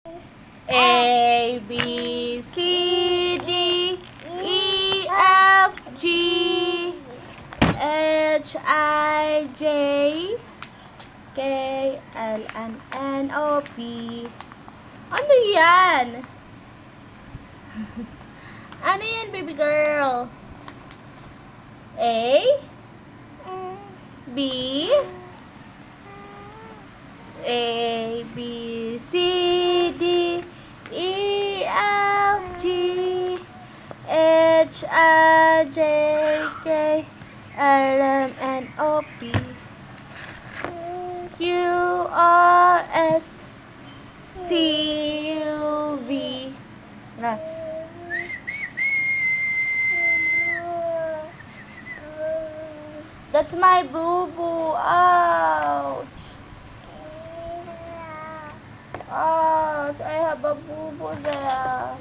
A, B, C, D, E, F, G, H, I, J, K, L, M, N, O, P. Ano yan? Ano yan, baby girl? A, B, A, B, C, D, E, F, G, H, I, J, K, L, M, N, O, P, Q, R, S, T, U, V. Na. That's my boo-boo. Ouch. Ouch. I have a boo-boo there.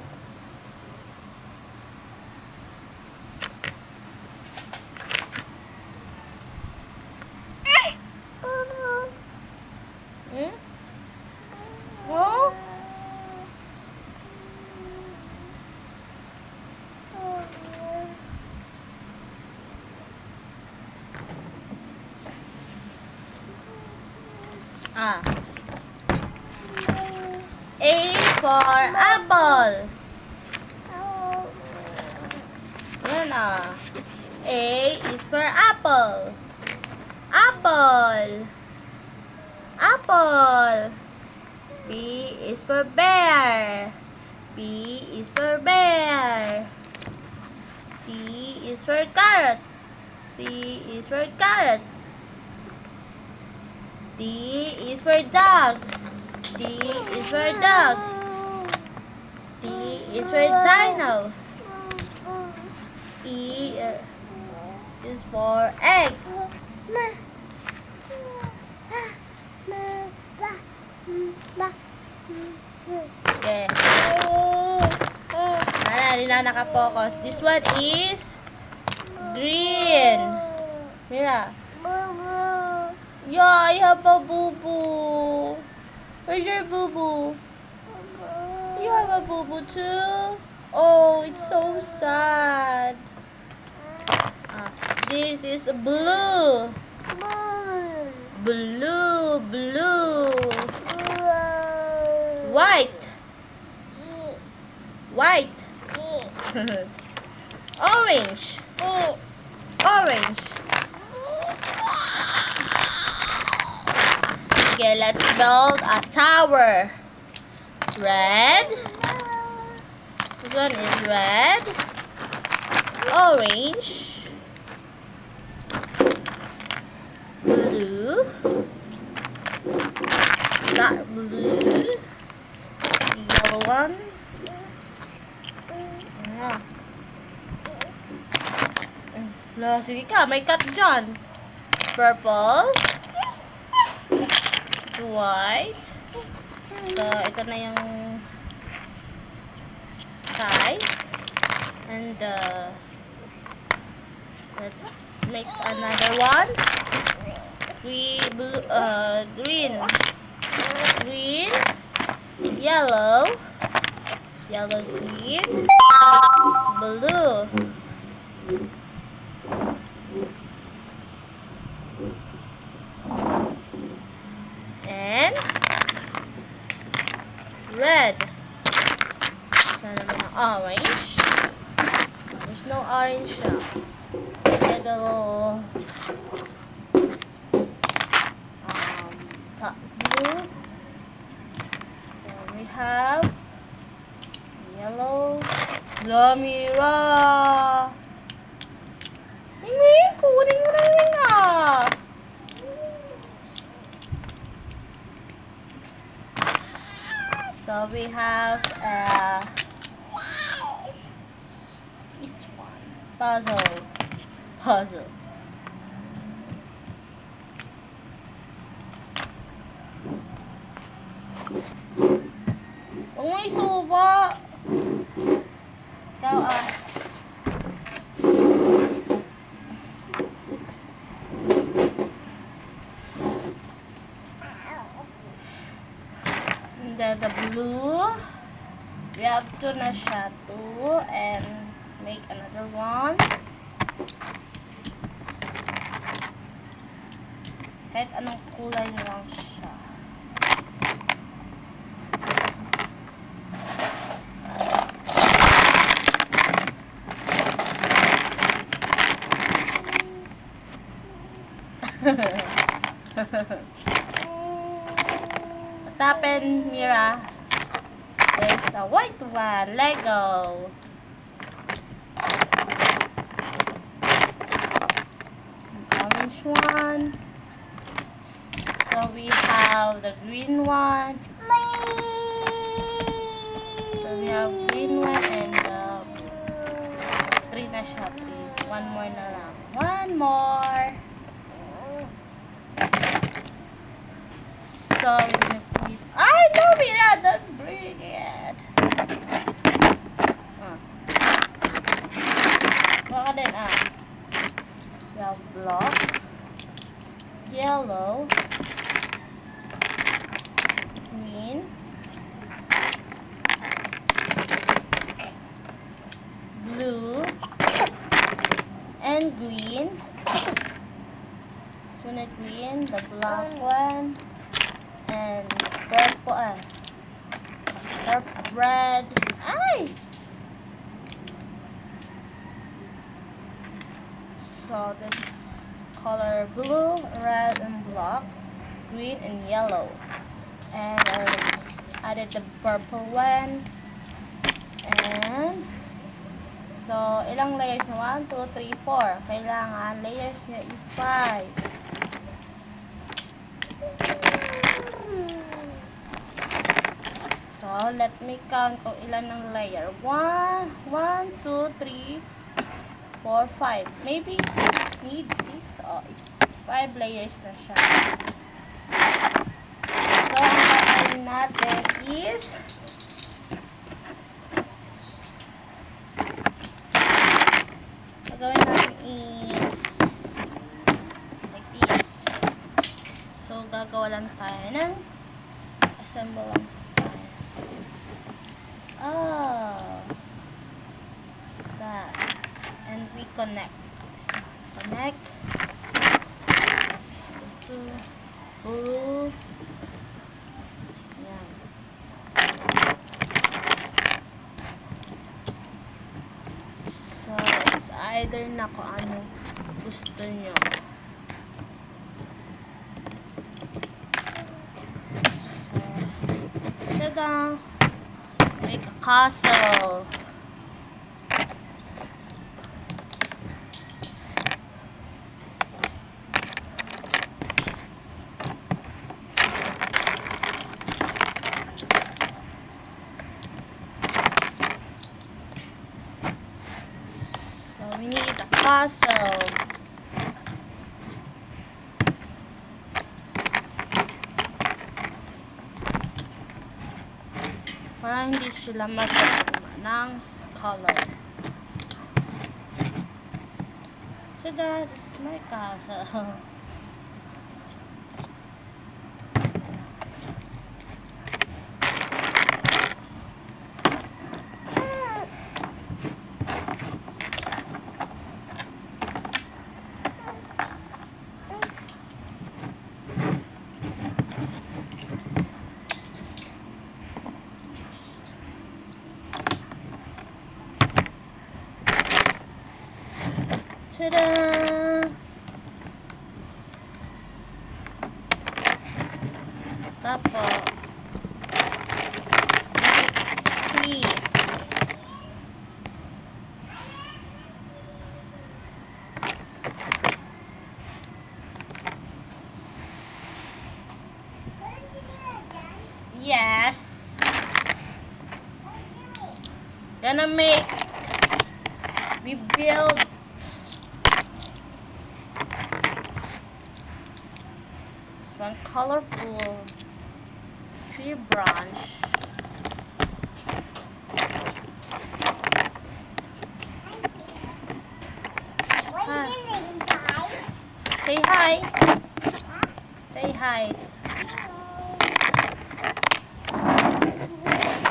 Hmm? Oh? Ah. A for apple. Yan ah. A is for apple. Apple. Apple. B is for bear. B is for bear. C is for carrot. C is for carrot. D is for dog. D is for dog. D is for dino. E is for egg. Okay. Hindi na nakapokus. This one is green. Mira. Yeah, I have a boo-boo. Where's your boo-boo? You have a boo-boo too? Oh, it's so sad. This is blue. Blue, blue. White. White. Orange. Orange. Okay, let's build a tower. Red. This one is red. Orange. Blue. Dark blue. Yellow one. Sige ka, may cut dyan. Purple. White. So, ito na yung side. And, let's mix another one. Green. Green. Yellow. Yellow, green. Blue. And red. Sana naman ang orange. There's no orange now. Blue. So we have yellow. Lamira. Mingwing, kunin mo na yung So we have this one. Puzzle. Huwag mo isuba. Ikaw And then the blue. 2. We have 2 na siya. 2 and make another one. Kahit anong kulay lang siya. What happened, Mira? There's a white one. Lego. Orange one. So we have the green one. So we have green one and 3 na siya. One more na lang. One more. So we're gonna put. I know, Mira, don't bring it. Baka din we have black, yellow, green, blue, and green. This one is green, the black one, and purple, red. Ay! So this color blue, red, and black, green, and yellow. And I added the purple one. And so ilang layers na? 1, 2, 3, 4. Kailangan layers niya is 5. So let me count kung ilan ng layer. 1, 2, 3, 4, 5. Maybe 6 need 6. Oh, it's 5 layers na siya. So ang gagawin natin is like this. So gagawa lang tayo ng assemble lang tayo. Oh, that. And we connect. Connect. Blue. Yan. So, it's either na kung ano gusto nyo. So, tada! Make a castle. We need a castle. Para hindi sila magkakama ng color. So that is my castle. Ta-da! Tapos, tree. Yes. Gonna make. We build. One colorful tree branch. What are you doing, guys? Say hi. Huh? Say hi. Hello.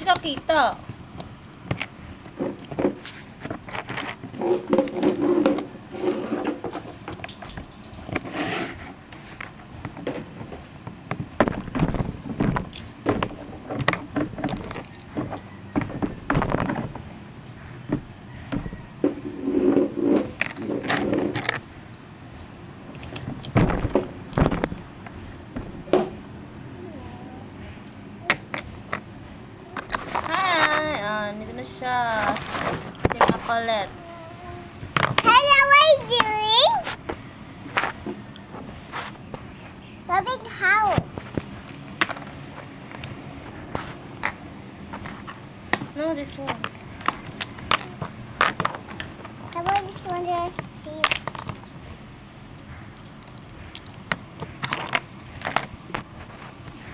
Hindi ka kita. Hi! Nito na siya. Si Macolette. Hello, what are you doing? The big house. No, this one. How about this one? There's cheap.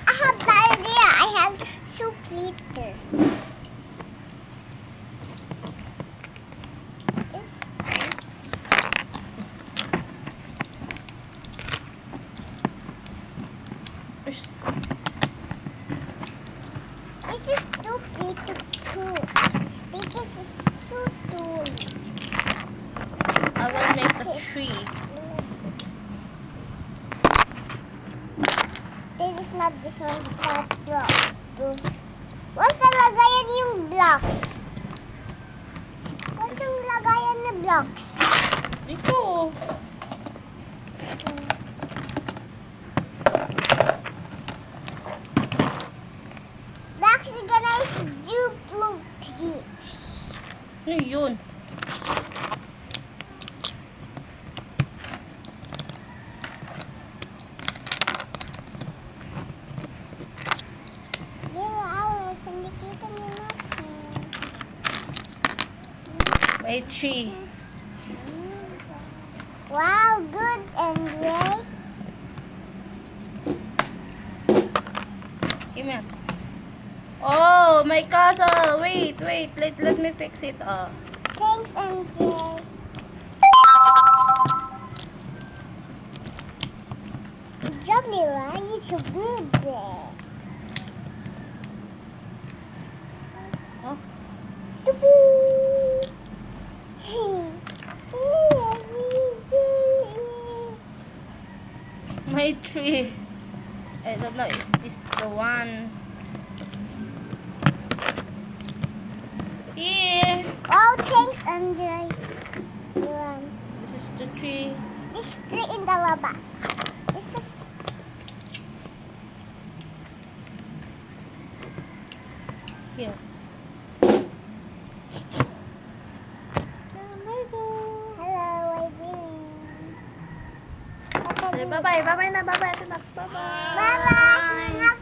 I have that idea. I have soup liter. Is There's- this is too big to cook because it's so tall. I will make a tree. This is not this one. This is not block. What's the lagayan yung blocks? What's the lagayan ng blocks? Dito. Blocks are gonna use duplicates. Ano yun? Pero Alice, hindi kita ni Maxine. May tree. Wow, good, Andre. Give me. Oh, my castle. Wait. Let me fix it. Thanks, Andre. Good job, Mira. You're so good, babes. Oh. Tupi! My tree. I don't know. Is this the one? Here. Oh, thanks, Andre. This is the tree. This is three in the labas. This is Here. hello, what are you doing? Bye-bye. Bye-bye na. Bye-bye. Ito, Max. Bye-bye. Bye-bye. See you next